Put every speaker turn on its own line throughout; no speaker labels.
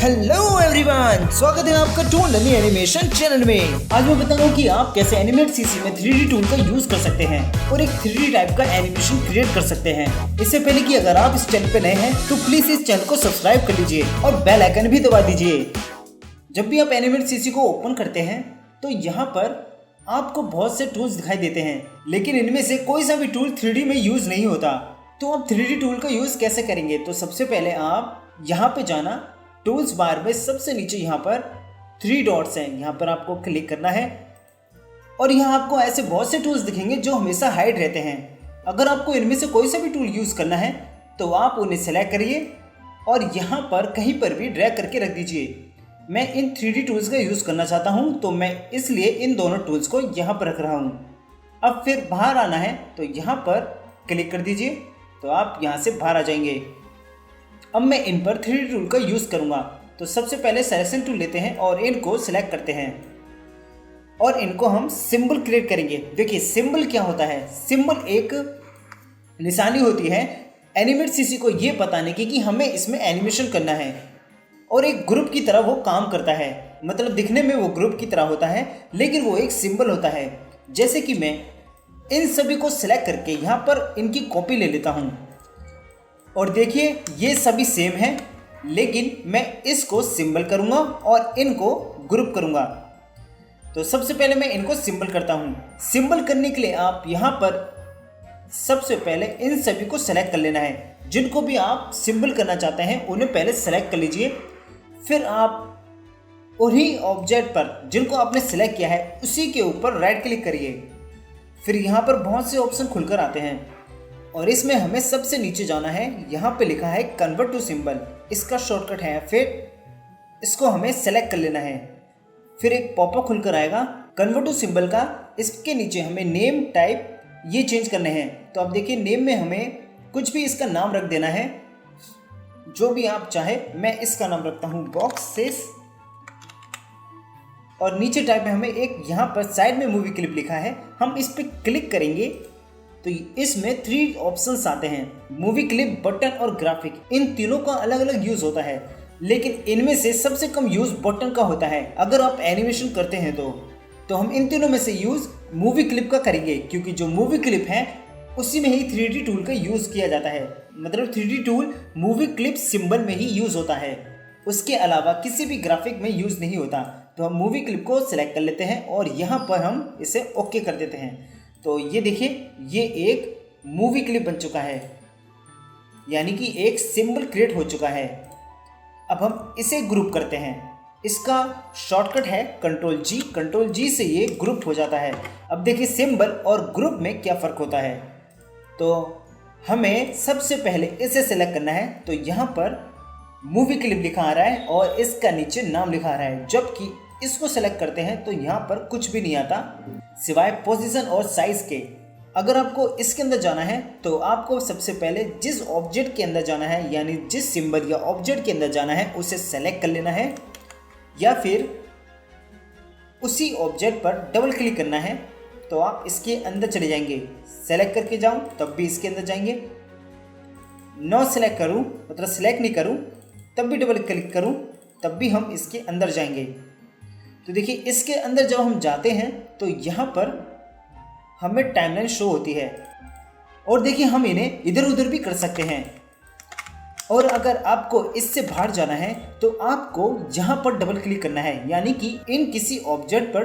Hello everyone, स्वागत है आपका टू लर्नी एनिमेशन चैनल में। आज मैं बताऊंगा कि आप कैसे एनिमेट सीसी में 3D टूल का यूज कर सकते हैं और एक 3D टाइप का एनिमेशन क्रिएट कर सकते हैं। इससे पहले कि अगर आप इस चैनल पे नए हैं तो प्लीज इस चैनल को सब्सक्राइब कर लीजिए और बेल आइकन भी दबा दीजिए। जब भी आप एनिमेट सीसी को ओपन करते हैं तो यहाँ पर आपको बहुत से टूल्स दिखाई देते हैं, लेकिन इनमें से कोई सा भी टूल 3D में यूज नहीं होता। तो आप 3D टूल का यूज कैसे करेंगे? तो सबसे पहले आप यहाँ पे जाना, टूल्स बार में सबसे नीचे यहाँ पर 3 डॉट्स हैं, यहाँ पर आपको क्लिक करना है और यहाँ आपको ऐसे बहुत से टूल्स दिखेंगे जो हमेशा हाइड रहते हैं। अगर आपको इनमें से कोई सा भी टूल यूज़ करना है तो आप उन्हें सेलेक्ट करिए और यहाँ पर कहीं पर भी ड्रैग करके रख दीजिए। मैं इन 3D टूल्स का यूज़ करना चाहता हूँ तो मैं इसलिए इन दोनों टूल्स को यहाँ पर रख रहा हूँ। अब फिर बाहर आना है तो यहाँ पर क्लिक कर दीजिए तो आप यहाँ से बाहर आ जाएंगे। अब मैं इन पर 3D टूल का यूज़ करूँगा। तो सबसे पहले सिलेक्शन टूल लेते हैं और इनको सिलेक्ट करते हैं और इनको हम सिंबल क्रिएट करेंगे। देखिए सिंबल क्या होता है? सिंबल एक निशानी होती है एनिमेट सीसी को ये बताने की कि हमें इसमें एनिमेशन करना है और एक ग्रुप की तरह वो काम करता है। मतलब दिखने में वो ग्रुप की तरह होता है लेकिन वो एक सिंबल होता है। जैसे कि मैं इन सभी को सिलेक्ट करके यहाँ पर इनकी कॉपी ले लेता हूँ और देखिए ये सभी सेम है, लेकिन मैं इसको सिंबल करूंगा और इनको ग्रुप करूंगा। तो सबसे पहले मैं इनको सिंबल करता हूं। सिंबल करने के लिए आप यहां पर सबसे पहले इन सभी को सेलेक्ट कर लेना है। जिनको भी आप सिंबल करना चाहते हैं उन्हें पहले सेलेक्ट कर लीजिए। फिर आप उन्हीं ऑब्जेक्ट पर जिनको आपने सेलेक्ट किया है उसी के ऊपर राइट क्लिक करिए। फिर यहाँ पर बहुत से ऑप्शन खुलकर आते हैं और इसमें हमें सबसे नीचे जाना है। यहाँ पे लिखा है कन्वर्ट टू सिंबल, इसका शॉर्टकट है। फिर इसको हमें सेलेक्ट कर लेना है। फिर एक पॉपअप खुलकर आएगा कन्वर्ट टू सिंबल का। इसके नीचे हमें नेम टाइप ये चेंज करने हैं। तो आप देखिए नेम में हमें कुछ भी इसका नाम रख देना है, जो भी आप चाहे। मैं इसका नाम रखता हूँ बॉक्सेस और नीचे टाइप में हमें एक यहाँ पर साइड में मूवी क्लिप लिखा है, हम इस पर क्लिक करेंगे तो इसमें 3 ऑप्शंस आते हैं, मूवी क्लिप, बटन और ग्राफिक। इन तीनों का अलग अलग यूज होता है, लेकिन इनमें से सबसे कम यूज बटन का होता है। अगर आप एनिमेशन करते हैं तो हम इन तीनों में से यूज मूवी क्लिप का करेंगे, क्योंकि जो मूवी क्लिप है उसी में ही 3D टूल का यूज किया जाता है। मतलब 3D tool movie clip symbol में ही यूज होता है, उसके अलावा किसी भी ग्राफिक में यूज नहीं होता। तो हम मूवी क्लिप को सिलेक्ट कर लेते हैं और यहाँ पर हम इसे ओके कर देते हैं। तो ये देखिए ये एक मूवी क्लिप बन चुका है, यानी कि एक सिंबल क्रिएट हो चुका है। अब हम इसे ग्रुप करते हैं। इसका शॉर्टकट है कंट्रोल जी से ये ग्रुप हो जाता है। अब देखिए सिंबल और ग्रुप में क्या फ़र्क होता है। तो हमें सबसे पहले इसे सेलेक्ट करना है। तो यहाँ पर मूवी क्लिप लिखा आ रहा है और इसका नीचे नाम लिखा आ रहा है, जबकि इसको सेलेक्ट करते हैं तो यहाँ पर कुछ भी नहीं आता सिवाय पोजीशन और साइज के। अगर आपको इसके अंदर जाना है तो आपको सबसे पहले जिस ऑब्जेक्ट के अंदर जाना है, यानी जिस सिंबल या ऑब्जेक्ट के अंदर जाना है उसे सेलेक्ट कर लेना है, या फिर उसी ऑब्जेक्ट पर डबल क्लिक करना है तो आप इसके अंदर चले जाएंगे। सेलेक्ट करके जाऊं तब भी इसके अंदर जाएंगे, नो सेलेक्ट करूं मतलब सेलेक्ट नहीं करूं तब भी डबल क्लिक करूं तब भी हम इसके अंदर जाएंगे। तो देखिए इसके अंदर जब हम जाते हैं तो यहाँ पर हमें टाइमलाइन शो होती है और देखिए हम इन्हें इधर उधर भी कर सकते हैं। और अगर आपको इससे बाहर जाना है तो आपको यहाँ पर डबल क्लिक करना है, यानी कि इन किसी ऑब्जेक्ट पर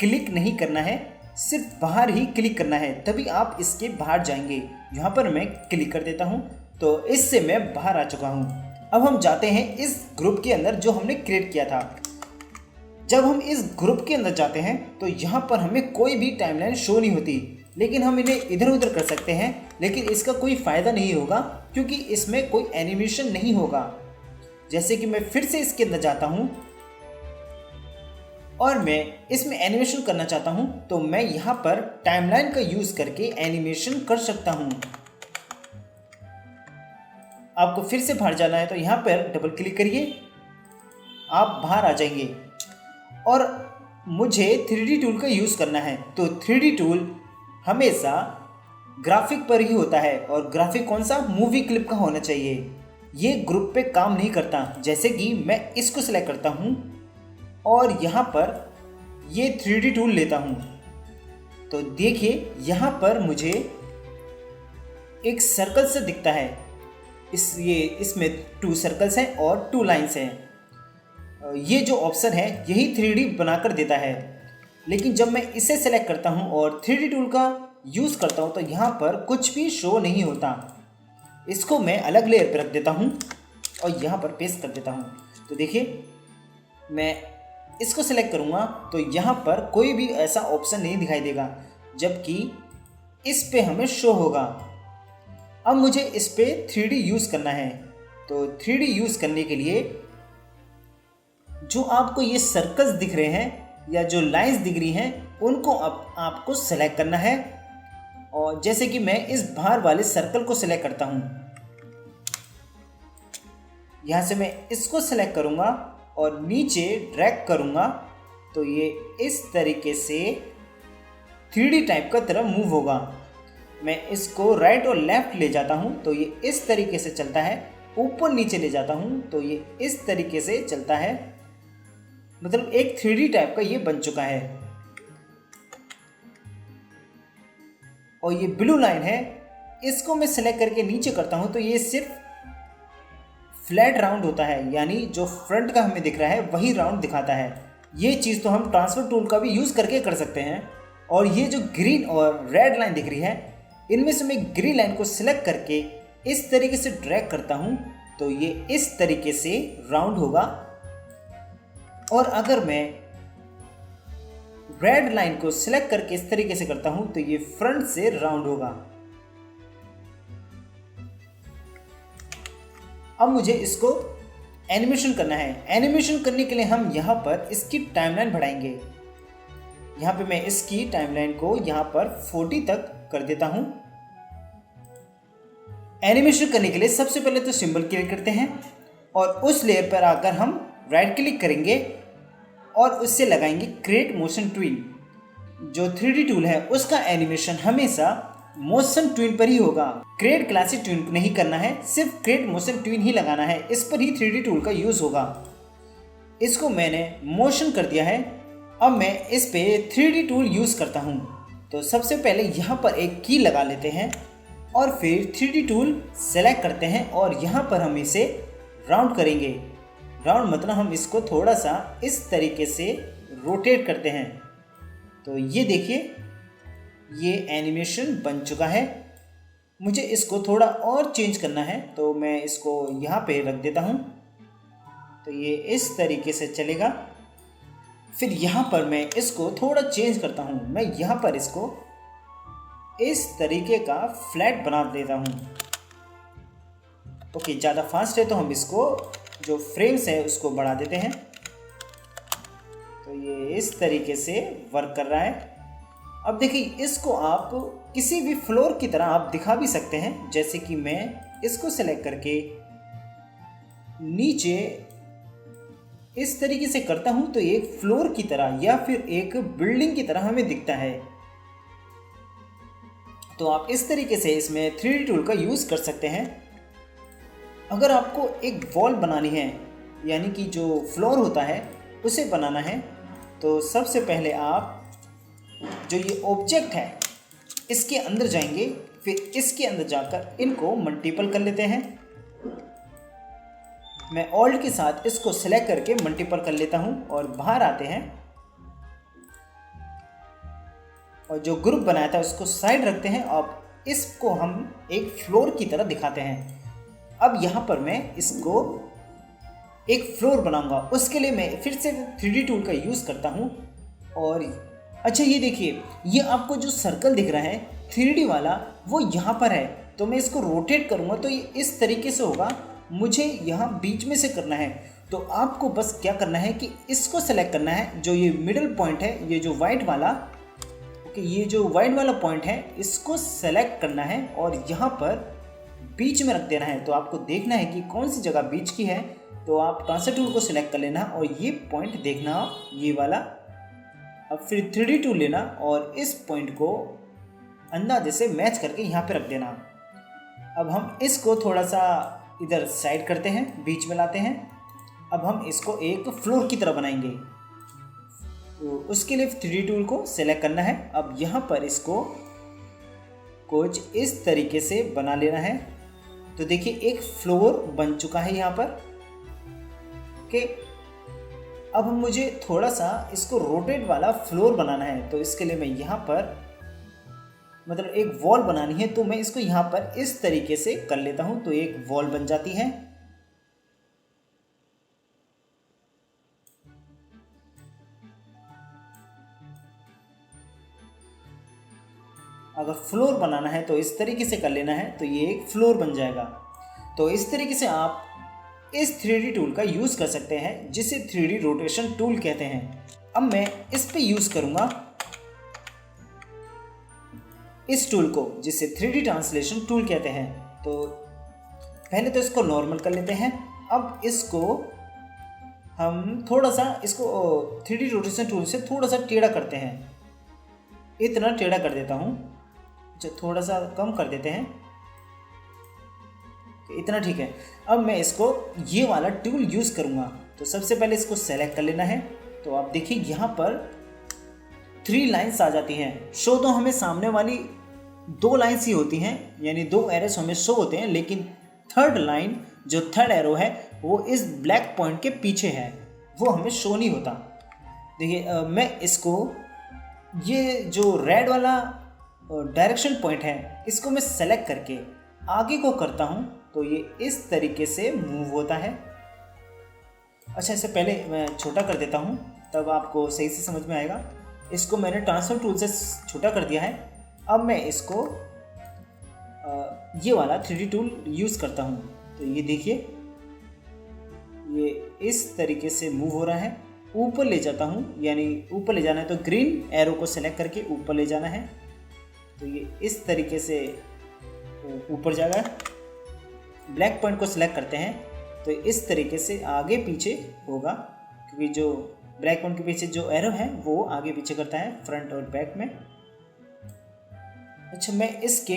क्लिक नहीं करना है, सिर्फ बाहर ही क्लिक करना है, तभी आप इसके बाहर जाएंगे। यहाँ पर मैं क्लिक कर देता हूँ तो इससे मैं बाहर आ चुका हूँ। अब हम जाते हैं इस ग्रुप के अंदर जो हमने क्रिएट किया था। जब हम इस ग्रुप के अंदर जाते हैं तो यहाँ पर हमें कोई भी टाइमलाइन शो नहीं होती, लेकिन हम इन्हें इधर उधर कर सकते हैं, लेकिन इसका कोई फ़ायदा नहीं होगा क्योंकि इसमें कोई एनिमेशन नहीं होगा। जैसे कि मैं फिर से इसके अंदर जाता हूँ और मैं इसमें एनिमेशन करना चाहता हूँ तो मैं यहाँ पर टाइमलाइन का यूज़ करके एनिमेशन कर सकता हूँ। आपको फिर से बाहर जाना है तो यहाँ पर डबल क्लिक करिए, आप बाहर आ जाएंगे और मुझे 3D टूल का यूज़ करना है। तो 3D टूल हमेशा ग्राफिक पर ही होता है और ग्राफिक कौन सा? मूवी क्लिप का होना चाहिए। ये ग्रुप पे काम नहीं करता। जैसे कि मैं इसको सिलेक्ट करता हूँ और यहाँ पर ये 3D टूल लेता हूँ, तो देखिए यहाँ पर मुझे एक सर्कल से दिखता है। इसमें 2 सर्कल्स हैं और 2 लाइंस हैं। ये जो ऑप्शन है यही 3D बनाकर देता है। लेकिन जब मैं इसे सेलेक्ट करता हूँ और 3D टूल का यूज़ करता हूँ तो यहाँ पर कुछ भी शो नहीं होता। इसको मैं अलग लेयर पर रख देता हूँ और यहाँ पर पेस्ट कर देता हूँ। तो देखिए मैं इसको सेलेक्ट करूँगा तो यहाँ पर कोई भी ऐसा ऑप्शन नहीं दिखाई देगा, जबकि इस पे हमें शो होगा। अब मुझे इस पे 3D यूज़ करना है। तो 3D यूज़ करने के लिए जो आपको ये सर्कल्स दिख रहे हैं या जो लाइंस दिख रही हैं उनको आपको सेलेक्ट करना है। और जैसे कि मैं इस बाहर वाले सर्कल को सिलेक्ट करता हूँ, यहाँ से मैं इसको सिलेक्ट करूँगा और नीचे ड्रैग करूँगा तो ये इस तरीके से 3D टाइप का तरह मूव होगा। मैं इसको राइट और लेफ़्ट ले जाता हूँ तो ये इस तरीके से चलता है। ऊपर नीचे ले जाता हूँ तो ये इस तरीके से चलता है। मतलब एक 3D टाइप का ये बन चुका है। और ये ब्लू लाइन है, इसको मैं सेलेक्ट करके नीचे करता हूँ तो ये सिर्फ फ्लैट राउंड होता है, यानी जो फ्रंट का हमें दिख रहा है वही राउंड दिखाता है। ये चीज़ तो हम ट्रांसफर टूल का भी यूज़ करके कर सकते हैं। और ये जो ग्रीन और रेड लाइन दिख रही है, इनमें से मैं ग्रीन लाइन को सिलेक्ट करके इस तरीके से ड्रैग करता हूँ तो ये इस तरीके से राउंड होगा। और अगर मैं रेड लाइन को सिलेक्ट करके इस तरीके से करता हूँ तो ये फ्रंट से राउंड होगा। अब मुझे इसको एनिमेशन करना है। एनिमेशन करने के लिए हम यहाँ पर इसकी टाइमलाइन बढ़ाएंगे। यहाँ पे मैं इसकी टाइमलाइन को यहाँ पर 40 तक कर देता हूँ। एनिमेशन करने के लिए सबसे पहले तो सिंबल क्लिक करते हैं और उस लेयर पर आकर हम राइट क्लिक करेंगे और उससे लगाएंगे क्रिएट मोशन ट्विन। जो 3D टूल है उसका एनिमेशन हमेशा मोशन ट्विन पर ही होगा। क्रिएट क्लासिक ट्विन नहीं करना है, सिर्फ क्रिएट मोशन ट्विन ही लगाना है। इस पर ही 3D टूल का यूज़ होगा। इसको मैंने मोशन कर दिया है। अब मैं इस पे 3D टूल यूज़ करता हूँ। तो सबसे पहले यहाँ पर एक की लगा लेते हैं और फिर 3D टूल सेलेक्ट करते हैं और यहाँ पर हम इसे राउंड करेंगे। राउंड मतलब हम इसको थोड़ा सा इस तरीके से रोटेट करते हैं। तो ये देखिए ये एनिमेशन बन चुका है। मुझे इसको थोड़ा और चेंज करना है तो मैं इसको यहाँ पे रख देता हूँ तो ये इस तरीके से चलेगा। फिर यहाँ पर मैं इसको थोड़ा चेंज करता हूँ। मैं यहाँ पर इसको इस तरीके का फ्लैट बना देता हूँ। ओके, ज़्यादा फास्ट है तो हम इसको जो फ्रेम्स है उसको बढ़ा देते हैं। तो ये इस तरीके से वर्क कर रहा है। अब देखिए इसको आप किसी भी फ्लोर की तरह आप दिखा भी सकते हैं। जैसे कि मैं इसको सेलेक्ट करके नीचे इस तरीके से करता हूं तो एक फ्लोर की तरह या फिर एक बिल्डिंग की तरह हमें दिखता है। तो आप इस तरीके से इसमें 3D टूल का यूज़ कर सकते हैं। अगर आपको एक वॉल बनानी है, यानी कि जो फ्लोर होता है उसे बनाना है, तो सबसे पहले आप जो ये ऑब्जेक्ट है इसके अंदर जाएंगे, फिर इसके अंदर जाकर इनको मल्टीपल कर लेते हैं। मैं ऑल्ट के साथ इसको सेलेक्ट करके मल्टीपल कर लेता हूं और बाहर आते हैं और जो ग्रुप बनाया था उसको साइड रखते हैं। अब इसको हम एक फ्लोर की तरह दिखाते हैं। अब यहाँ पर मैं इसको एक फ्लोर बनाऊंगा। उसके लिए मैं फिर से 3D टूल का यूज़ करता हूँ। और अच्छा ये देखिए, ये आपको जो सर्कल दिख रहा है 3D वाला वो यहाँ पर है। तो मैं इसको रोटेट करूँगा तो ये इस तरीके से होगा। मुझे यहाँ बीच में से करना है। तो आपको बस क्या करना है कि इसको सेलेक्ट करना है, जो ये मिडिल पॉइंट है, ये जो वाइट वाला, ओके, ये जो वाइट वाला पॉइंट है इसको सेलेक्ट करना है और यहाँ पर बीच में रख देना है। तो आपको देखना है कि कौन सी जगह बीच की है। तो आप ट्रांसफर टूल को सिलेक्ट कर लेना और ये पॉइंट देखना आप, ये वाला। अब फिर 3D टूल लेना और इस पॉइंट को अंदाजे से मैच करके यहाँ पे रख देना। अब हम इसको थोड़ा सा इधर साइड करते हैं, बीच में लाते हैं। अब हम इसको एक फ्लोर की तरह बनाएंगे, तो उसके लिए 3D टूल को सेलेक्ट करना है। अब यहाँ पर इसको कुछ इस तरीके से बना लेना है। तो देखिए एक फ्लोर बन चुका है यहाँ पर। ओके, अब मुझे थोड़ा सा इसको रोटेट वाला फ्लोर बनाना है, तो इसके लिए मैं यहाँ पर मतलब एक वॉल बनानी है, तो मैं इसको यहाँ पर इस तरीके से कर लेता हूँ, तो एक वॉल बन जाती है। अगर फ्लोर बनाना है तो इस तरीके से कर लेना है, तो ये एक फ्लोर बन जाएगा। तो इस तरीके से आप इस 3D टूल का यूज़ कर सकते हैं, जिसे 3D रोटेशन टूल कहते हैं। अब मैं इस पे यूज़ करूँगा इस टूल को, जिसे 3D ट्रांसलेशन टूल कहते हैं। तो पहले तो इसको नॉर्मल कर लेते हैं। अब इसको हम थोड़ा सा इसको 3D रोटेशन टूल से थोड़ा सा टेढ़ा करते हैं। इतना टेढ़ा कर देता हूँ, थोड़ा सा कम कर देते हैं, इतना ठीक है। अब मैं इसको ये वाला टूल यूज़ करूँगा। तो सबसे पहले इसको सेलेक्ट कर लेना है। तो आप देखिए यहाँ पर 3 लाइन्स आ जाती हैं। शो तो हमें सामने वाली 2 लाइन्स ही होती हैं, यानी 2 एरोस हमें शो होते हैं, लेकिन थर्ड लाइन जो थर्ड एरो है वो इस ब्लैक पॉइंट के पीछे है, वो हमें शो नहीं होता। देखिए मैं इसको ये जो रेड वाला डायरेक्शन पॉइंट है, इसको मैं सेलेक्ट करके आगे को करता हूँ, तो ये इस तरीके से मूव होता है। अच्छा, इससे पहले मैं छोटा कर देता हूँ, तब आपको सही से समझ में आएगा। इसको मैंने ट्रांसफॉर्म टूल से छोटा कर दिया है। अब मैं इसको ये वाला 3D टूल यूज़ करता हूँ। तो ये देखिए ये इस तरीके से मूव हो रहा है। ऊपर ले जाता हूँ, यानी ऊपर ले जाना है तो ग्रीन एरो को सेलेक्ट करके ऊपर ले जाना है, तो ये इस तरीके से ऊपर जाएगा। ब्लैक पॉइंट को सिलेक्ट करते हैं तो इस तरीके से आगे पीछे होगा, क्योंकि जो ब्लैक पॉइंट के पीछे जो एरो है वो आगे पीछे करता है फ्रंट और बैक में। अच्छा, मैं इसके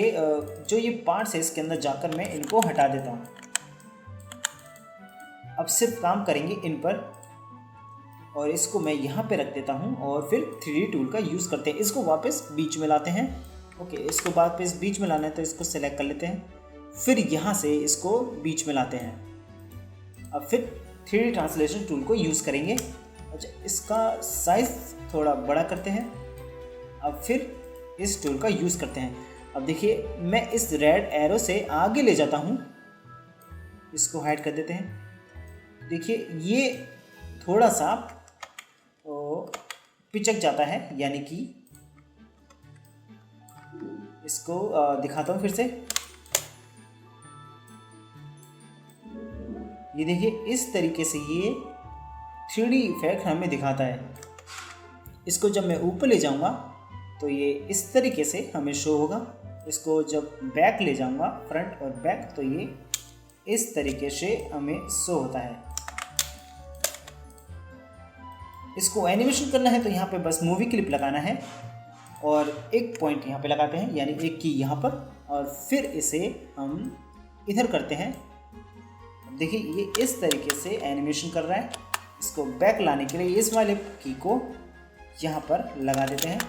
जो ये पार्ट्स है इसके अंदर जाकर मैं इनको हटा देता हूँ। अब सिर्फ काम करेंगे इन पर, और इसको मैं यहाँ पे रख देता हूँ और फिर 3D टूल का यूज़ करते हैं। इसको वापस बीच में लाते हैं। ओके, इसको वापस बीच में लाना है तो इसको सेलेक्ट कर लेते हैं, फिर यहाँ से इसको बीच में लाते हैं। अब फिर 3D ट्रांसलेशन टूल को यूज़ करेंगे। अच्छा, इसका साइज़ थोड़ा बड़ा करते हैं। अब फिर इस टूल का यूज़ करते हैं। अब देखिए मैं इस रेड एरो से आगे ले जाता हूँ, इसको हाइड कर देते हैं। देखिए ये थोड़ा सा पिचक जाता है, यानी कि इसको दिखाता हूँ फिर से। ये देखिए इस तरीके से ये 3D इफेक्ट हमें दिखाता है। इसको जब मैं ऊपर ले जाऊंगा तो ये इस तरीके से हमें शो होगा। इसको जब बैक ले जाऊंगा, फ्रंट और बैक, तो ये इस तरीके से हमें शो होता है। इसको एनिमेशन करना है तो यहाँ पे बस मूवी क्लिप लगाना है और एक पॉइंट यहाँ पे लगाते हैं, यानी एक की यहाँ पर, और फिर इसे हम इधर करते हैं। देखिए ये इस तरीके से एनिमेशन कर रहा है। इसको बैक लाने के लिए इस वाले की को यहाँ पर लगा देते हैं।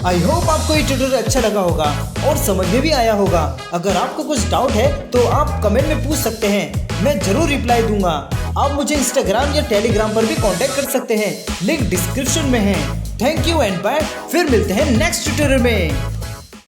आई होप आपको ये ट्यूटोरियल अच्छा लगा होगा और समझ में भी आया होगा। अगर आपको कुछ डाउट है तो आप कमेंट में पूछ सकते हैं, मैं जरूर रिप्लाई दूंगा। आप मुझे इंस्टाग्राम या टेलीग्राम पर भी कांटेक्ट कर सकते हैं, लिंक डिस्क्रिप्शन में है। थैंक यू एंड बाय, फिर मिलते हैं नेक्स्ट ट्यूटोरियल में।